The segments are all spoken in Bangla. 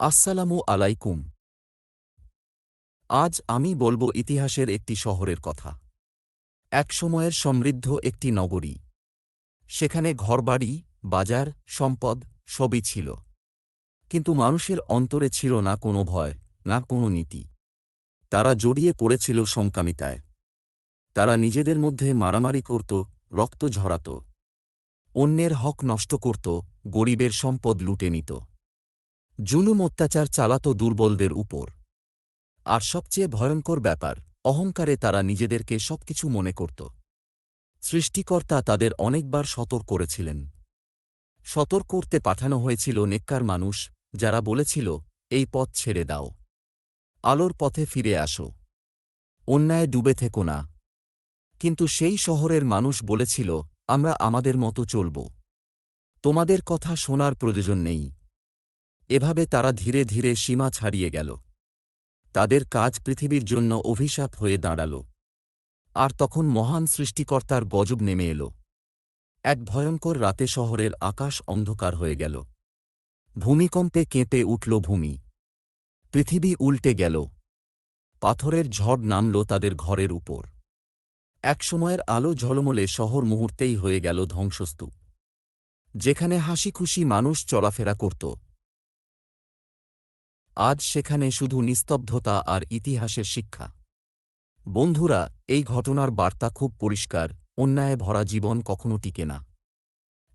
আসসালামু আলাইকুম। আজ আমি বলবো ইতিহাসের একটি শহরের কথা। একসময়ের সমৃদ্ধ একটি নগরী। সেখানে ঘরবাড়ি, বাজার, সম্পদ সবই ছিল। কিন্তু মানুষের অন্তরে ছিল না কোনো ভয়, না কোনো নীতি। তারা জড়িয়ে পড়েছিল সংকামিতায়। তারা নিজেদের মধ্যে মারামারি করত, রক্ত ঝরাত। অন্যের হক নষ্ট করত, গরিবের সম্পদ লুটে নিত। জুলুম অত্যাচার চালাত দুর্বলদের উপর। আর সবচেয়ে ভয়ঙ্কর ব্যাপার, অহংকারে তারা নিজেদেরকে সবকিছু মনে করত। সৃষ্টিকর্তা তাদের অনেকবার সতর্ক করেছিলেন। সতর্ক করতে পাঠানো হয়েছিল নেককার মানুষ, যারা বলেছিল, এই পথ ছেড়ে দাও, আলোর পথে ফিরে আসো, অন্যায় ডুবে থেকো না। কিন্তু সেই শহরের মানুষ বলেছিল, আমরা আমাদের মতো চলব, তোমাদের কথা শোনার প্রয়োজন নেই। এভাবে তারা ধীরে ধীরে সীমা ছাড়িয়ে গেল। তাদের কাজ পৃথিবীর জন্য অভিশাপ হয়ে দাঁড়াল। আর তখন মহান সৃষ্টিকর্তার গজব নেমে এল। এক ভয়ঙ্কর রাতে শহরের আকাশ অন্ধকার হয়ে গেল। ভূমিকম্পে কেঁপে উঠল ভূমি। পৃথিবী উল্টে গেল। পাথরের ঝড় নামল তাদের ঘরের উপর। একসময়ের আলো ঝলমলে শহর মুহূর্তেই হয়ে গেল ধ্বংসস্তূপ। যেখানে হাসিখুশি মানুষ চলাফেরা করত, আজ সেখানে শুধু নিস্তব্ধতা আর ইতিহাসের শিক্ষা। বন্ধুরা, এই ঘটনার বার্তা খুব পরিষ্কার, অন্যায়ে ভরা জীবন কখনো টিকে না।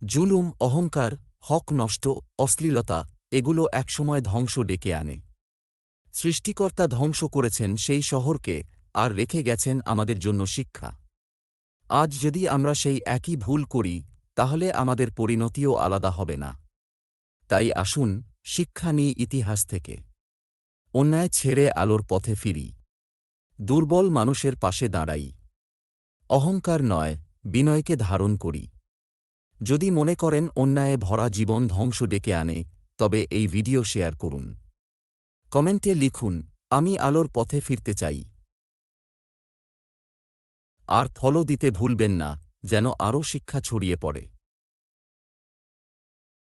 জুলুম, অহংকার, হক নষ্ট, অশ্লীলতা, এগুলো একসময় ধ্বংস ডেকে আনে। সৃষ্টিকর্তা ধ্বংস করেছেন সেই শহরকে, আর রেখে গেছেন আমাদের জন্য শিক্ষা। আজ যদি আমরা সেই একই ভুল করি, তাহলে আমাদের পরিণতিও আলাদা হবে না। তাই আসুন, শিক্ষা নিই ইতিহাস থেকে। অন্যায় ছেড়ে আলোর পথে ফিরি। দুর্বল মানুষের পাশে দাঁড়াই। অহংকার নয়, বিনয়কে ধারণ করি। যদি মনে করেন অন্যায়ে ভরা জীবন ধ্বংস ডেকে আনে, তবে এই ভিডিও শেয়ার করুন। কমেন্টে লিখুন, আমি আলোর পথে ফিরতে চাই। আর ফলো দিতে ভুলবেন না, যেন আরও শিক্ষা ছড়িয়ে পড়ে।